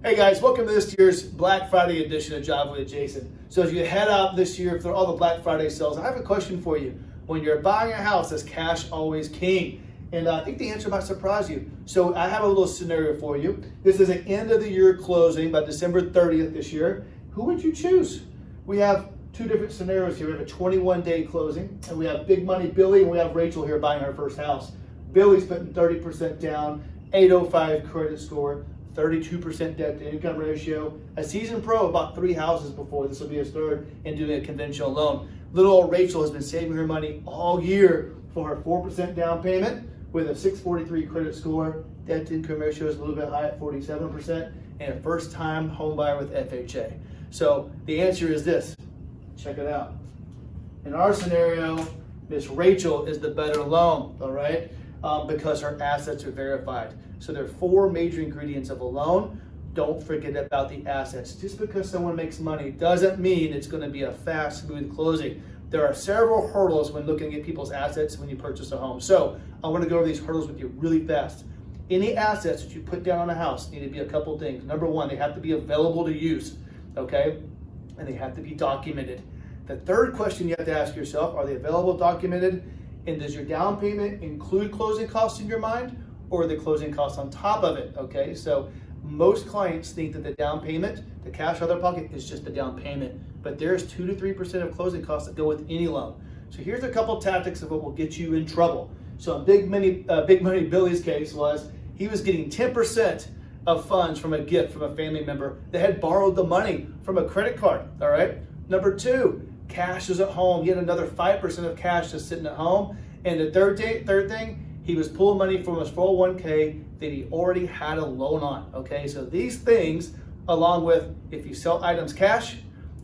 Hey guys, welcome to this year's Black Friday edition of Job with Jason. So as you head out this year for all the Black Friday sales, I have a question for you. When you're buying a house, is cash always king? And I think the answer might surprise you. So I have a little scenario for you. This is an end of the year closing by December 30th this year. Who would you choose? We have two different scenarios here. We have a 21-day closing, and we have Big Money Billy, and we have Rachel here buying her first house. Billy's putting 30% down, 805 credit score, 32% debt to income ratio. A seasoned pro bought 3 houses before. This will be his third in doing a conventional loan. Little old Rachel has been saving her money all year for her 4% down payment with a 643 credit score. Debt to income ratio is a little bit high at 47%, and a first time home buyer with FHA. So the answer is this. Check it out. In our scenario, Miss Rachel is the better loan, all right? Because her assets are verified. So there are 4 major ingredients of a loan. Don't forget about the assets. Just because someone makes money doesn't mean it's going to be a fast, smooth closing. There are several hurdles when looking at people's assets when you purchase a home. So I want to go over these hurdles with you really fast. Any assets that you put down on a house need to be a couple things. Number one, they have to be available to use, okay? And they have to be documented. The third question you have to ask yourself, are they available, documented? And does your down payment include closing costs in your mind, or the closing costs on top of it? Okay, so most clients think that the down payment, the cash out of their pocket, is just the down payment, but there's 2 to 3% of closing costs that go with any loan. So here's a couple tactics of what will get you in trouble. So in Big Money Billy's case was he was getting 10% of funds from a gift from a family member that had borrowed the money from a credit card. All right. Number 2, cash is at home. He had another 5% of cash just sitting at home. And the third thing, he was pulling money from his 401k that he already had a loan on. Okay, so these things, along with if you sell items cash,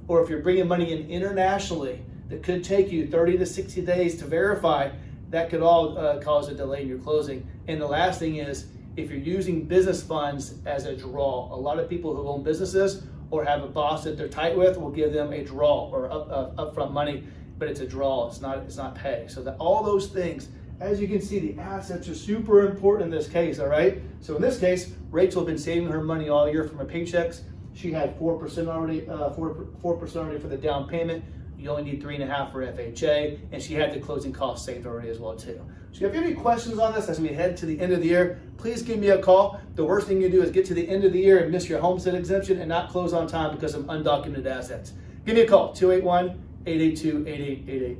or if you're bringing money in internationally, that could take you 30 to 60 days to verify, that could all cause a delay in your closing. And the last thing is, if you're using business funds as a draw, a lot of people who own businesses or have a boss that they're tight with will give them a draw or upfront money, but it's a draw, it's not pay. So that all those things, as you can see, the assets are super important in this case, all right? So in this case, Rachel had been saving her money all year from her paychecks. She had 4% already, 4% already for the down payment. You only need 3.5 for FHA, and she had the closing costs saved already as well too. So if you have any questions on this as we head to the end of the year, please give me a call. The worst thing you do is get to the end of the year and miss your homestead exemption and not close on time because of undocumented assets. Give me a call, 281-882-8888.